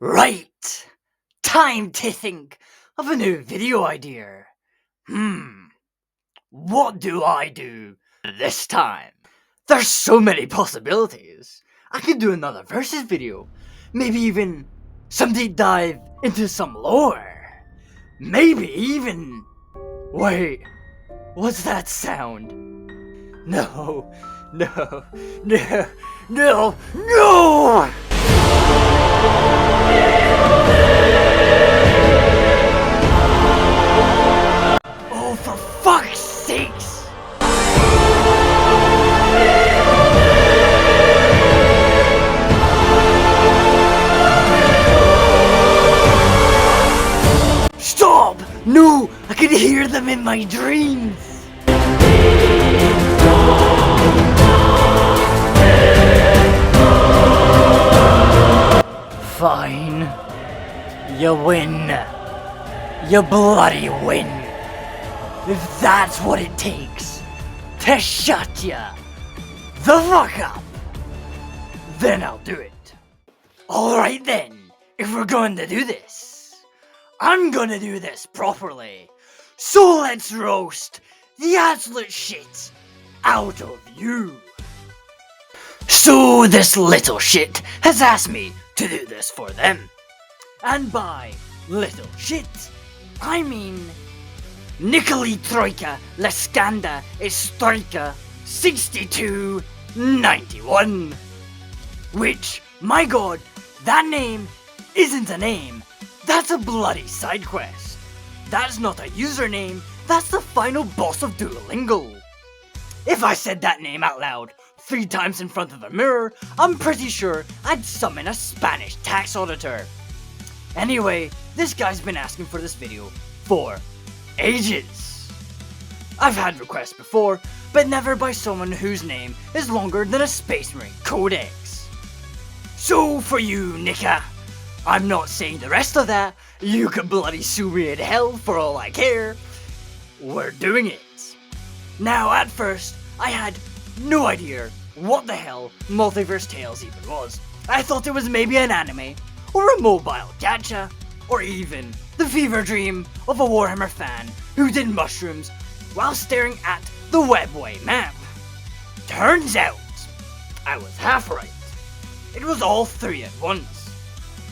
Right! Time to think of a new video idea. What do I do this time? There's so many possibilities. I could do another versus video. Maybe even some deep dive into some lore. Maybe even... Wait, what's that sound? No, no, no, no, no! Oh, for fuck's sakes! Stop! No! I can hear them in my dreams! Fine. You win. You bloody win. If that's what it takes to shut ya the fuck up, then I'll do it. Alright then, if we're going to do this, I'm gonna do this properly. So let's roast the absolute shit out of you. So this little shit has asked me to do this for them. And by little shit, I mean Nikoli Troika Leskanda Estoika 6291. Which, my god, that name isn't a name. That's a bloody side quest. That's not a username, that's the final boss of Duolingo. If I said that name out loud 3 times in front of a mirror, I'm pretty sure I'd summon a Spanish tax auditor. Anyway, this guy's been asking for this video for ages. I've had requests before, but never by someone whose name is longer than a Space Marine Codex. So for you, Nika, I'm not saying the rest of that. You can bloody sue me in hell for all I care. We're doing it. Now, at first, I had no idea what the hell Multiverse Tales even was. I thought it was maybe an anime, or a mobile gacha, or even the fever dream of a Warhammer fan who did mushrooms while staring at the webway map. Turns out, I was half right. It was all 3 at once.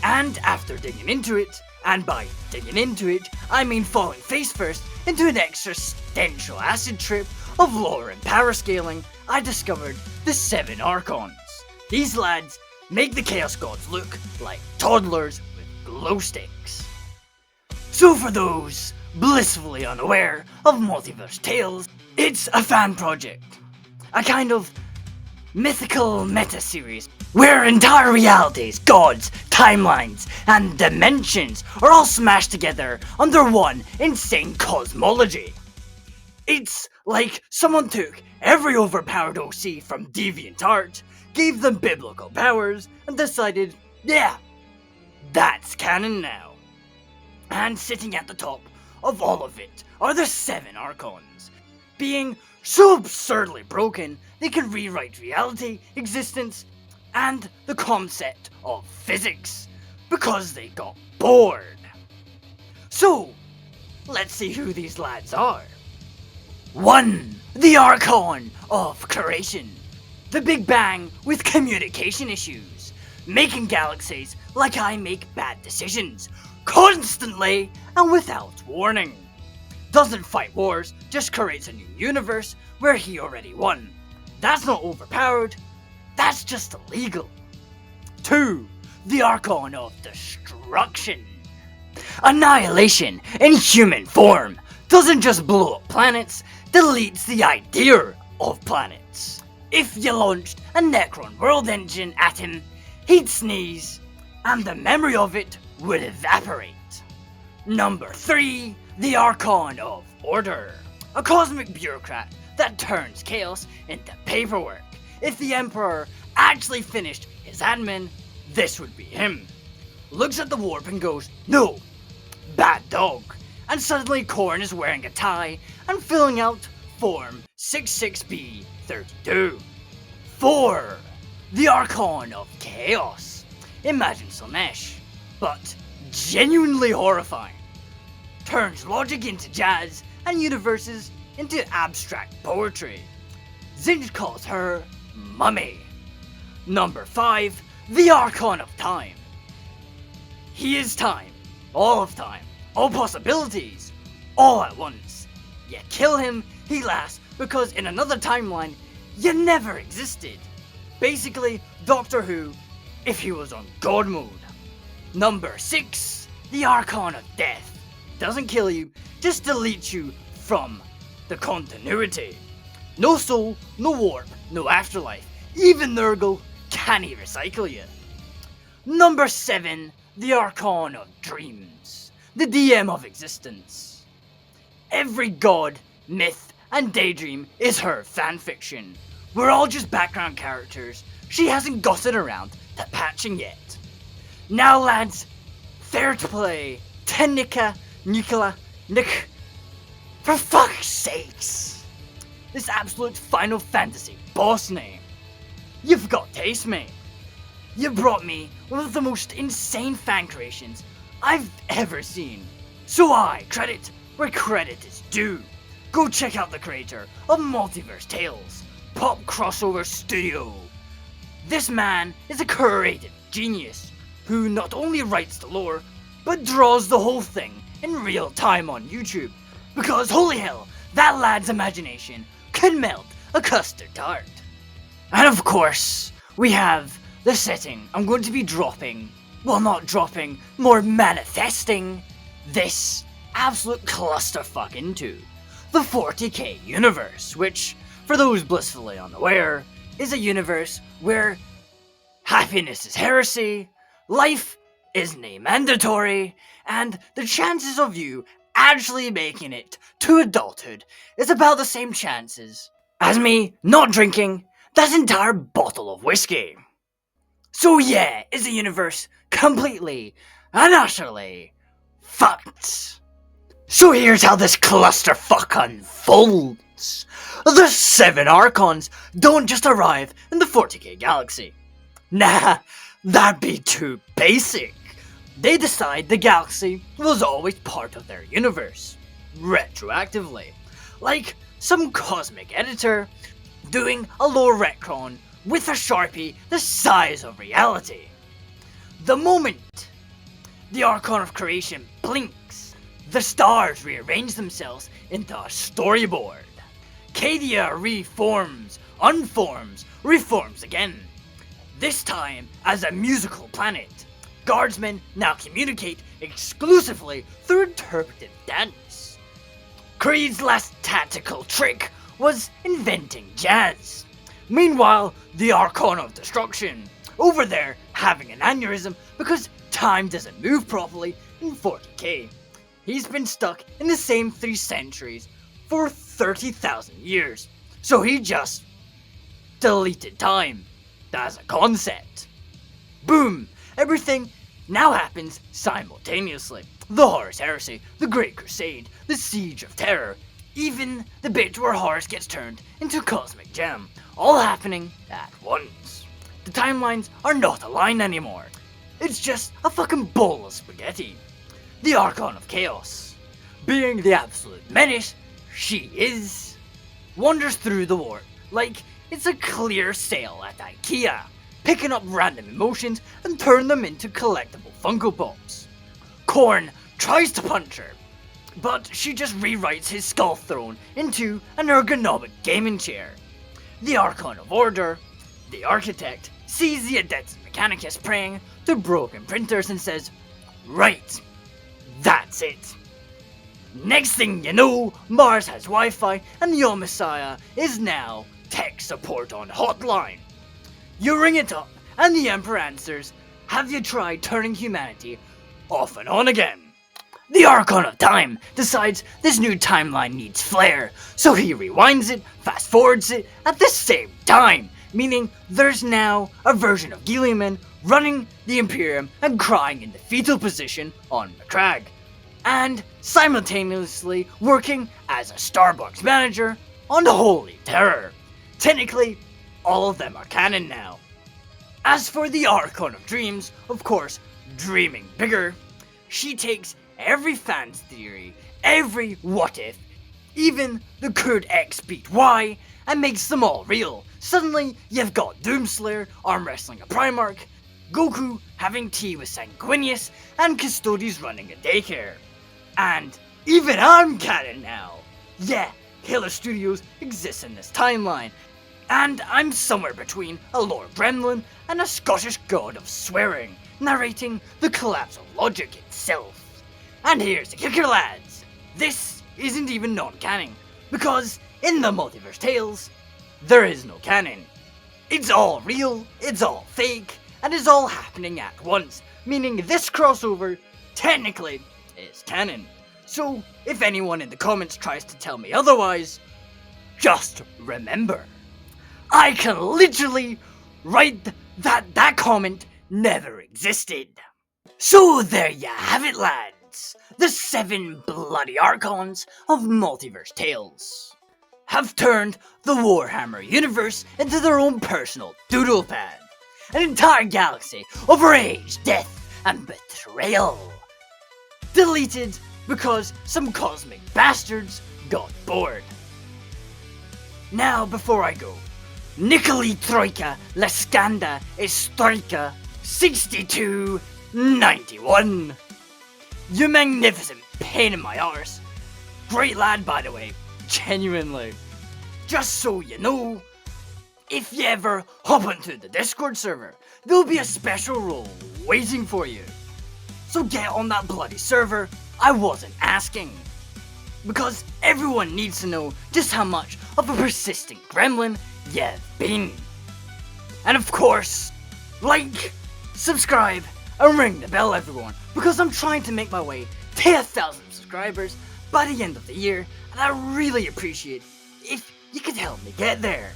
And after digging into it, and by digging into it, I mean falling face first into an existential acid trip of lore and power scaling, I discovered the 7 Archons. These lads make the Chaos Gods look like toddlers with glow sticks. So for those blissfully unaware of Multiverse Tales, it's a fan project. A kind of mythical meta-series where entire realities, gods, timelines, and dimensions are all smashed together under one insane cosmology. It's like someone took every overpowered OC from DeviantArt, gave them biblical powers, and decided, yeah, that's canon now. And sitting at the top of all of it are the 7 Archons, being so absurdly broken they can rewrite reality, existence, and the concept of physics, because they got bored. So, let's see who these lads are. 1. The Archon of Creation. The Big Bang with communication issues, making galaxies like I make bad decisions, constantly and without warning. Doesn't fight wars, just creates a new universe where he already won. That's not overpowered, that's just illegal. 2. The Archon of Destruction. Annihilation in human form. Doesn't just blow up planets, deletes the idea of planets. If you launched a Necron world engine at him, he'd sneeze, and the memory of it would evaporate. Number 3. The Archon of Order. A cosmic bureaucrat that turns chaos into paperwork. If the Emperor actually finished his admin, this would be him. Looks at the warp and goes, no, bad dog. And suddenly Korn is wearing a tie and filling out Form 66B32. 4. The Archon of Chaos. Imagine Slanesh. but genuinely horrifying. Turns logic into jazz and universes into abstract poetry. Zinj calls her Mummy. Number 5, the Archon of Time. He is time, all of time, all possibilities, all at once. You kill him, he laughs, because in another timeline, you never existed. Basically, Doctor Who, if he was on God mode. Number 6, the Archon of Death. Doesn't kill you, just deletes you from the continuity. No soul, no warp, no afterlife. Even Nurgle can't recycle you. Number 7, the Archon of Dreams. The DM of existence. Every god, myth, and daydream is her fanfiction. We're all just background characters. She hasn't gotten around to patching yet. Now lads, fair to play. Tenica, Nicola, Nick. For fuck's sakes. This absolute Final Fantasy boss name. You've got taste, mate. You brought me one of the most insane fan creations I've ever seen. So I credit where credit is due. Go check out the creator of Multiverse Tales, Pop Crossover Studio. This man is a creative genius who not only writes the lore, but draws the whole thing in real time on YouTube. Because holy hell, that lad's imagination could melt a custard tart. And of course, we have the setting I'm going to be dropping, well not dropping, more manifesting this absolute clusterfuck into. The 40k universe, which, for those blissfully unaware, is a universe where happiness is heresy, life is mandatory, and the chances of you actually making it to adulthood is about the same chances as me not drinking that entire bottle of whiskey. So yeah, is a universe completely and utterly fucked. So here's how this clusterfuck unfolds. The 7 Archons don't just arrive in the 40k galaxy. Nah, that'd be too basic. They decide the galaxy was always part of their universe, retroactively. Like some cosmic editor doing a lore retcon with a Sharpie the size of reality. The moment the Archon of Creation blinks, the stars rearrange themselves into a storyboard. Cadia reforms, unforms, reforms again. This time as a musical planet. Guardsmen now communicate exclusively through interpretive dance. Creed's last tactical trick was inventing jazz. Meanwhile, the Archon of Destruction, over there having an aneurysm because time doesn't move properly in 40k. He's been stuck in the same 3 centuries for 30,000 years, so he just deleted time as a concept. Boom! Everything now happens simultaneously. The Horus Heresy, the Great Crusade, the Siege of Terror, even the bit where Horus gets turned into Cosmic Gem, all happening at once. The timelines are not aligned anymore. It's just a fucking bowl of spaghetti. The Archon of Chaos, being the absolute menace she is, wanders through the warp like it's a clear sale at IKEA, picking up random emotions and turn them into collectible Funko Pops. Korn tries to punch her, but she just rewrites his skull throne into an ergonomic gaming chair. The Archon of Order, the Architect, sees the Adeptus Mechanicus praying to broken printers and says, "Right, that's it." Next thing you know, Mars has Wi-Fi and the Messiah is now tech support on hotline. You ring it up and the Emperor answers, "Have you tried turning humanity off and on again?" The Archon of Time decides this new timeline needs flair, so he rewinds it, fast forwards it at the same time, meaning there's now a version of Guilliman running the Imperium and crying in the fetal position on Macragge, and simultaneously working as a Starbucks manager on the Holy Terror. Technically, all of them are canon now. As for the Archon of Dreams, of course, dreaming bigger, she takes every fan's theory, every what if, even the could X beat Y, and makes them all real. Suddenly, you've got Doomslayer arm wrestling a Primarch, Goku having tea with Sanguinius, and Custodes running a daycare. And even I'm canon now! Yeah, Halo Studios exists in this timeline, and I'm somewhere between a Lord Gremlin and a Scottish god of swearing, narrating the collapse of logic itself. And here's the kicker, lads! This isn't even non-canon, because in the Multiverse Tales, there is no canon. It's all real, it's all fake, and it's all happening at once, meaning this crossover, technically, is canon. So, if anyone in the comments tries to tell me otherwise, just remember, I can literally write that comment never existed. So there you have it, lads. The 7 bloody Archons of Multiverse Tales have turned the Warhammer universe into their own personal doodle pad. An entire galaxy of rage, death, and betrayal. Deleted because some cosmic bastards got bored. Now, before I go, Nikoli Troika Leskanda Estoika 6291. You magnificent pain in my arse. Great lad, by the way, genuinely. Just so you know, if you ever hop onto the Discord server, there'll be a special role waiting for you. So get on that bloody server. I wasn't asking. Because everyone needs to know just how much of a persistent gremlin you've been. And of course, like, subscribe, and ring the bell, everyone, because I'm trying to make my way to 1,000 subscribers by the end of the year, and I really appreciate if you could help me get there.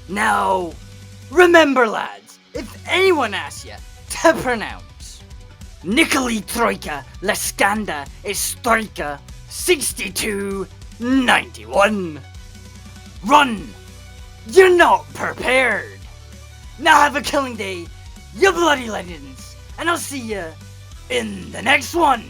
Now, remember, lads, if anyone asks you to pronounce Nikoli Troika Leskanda Estoika 6291, run! You're not prepared! Now have a killing day, you bloody legends, and I'll see you in the next one!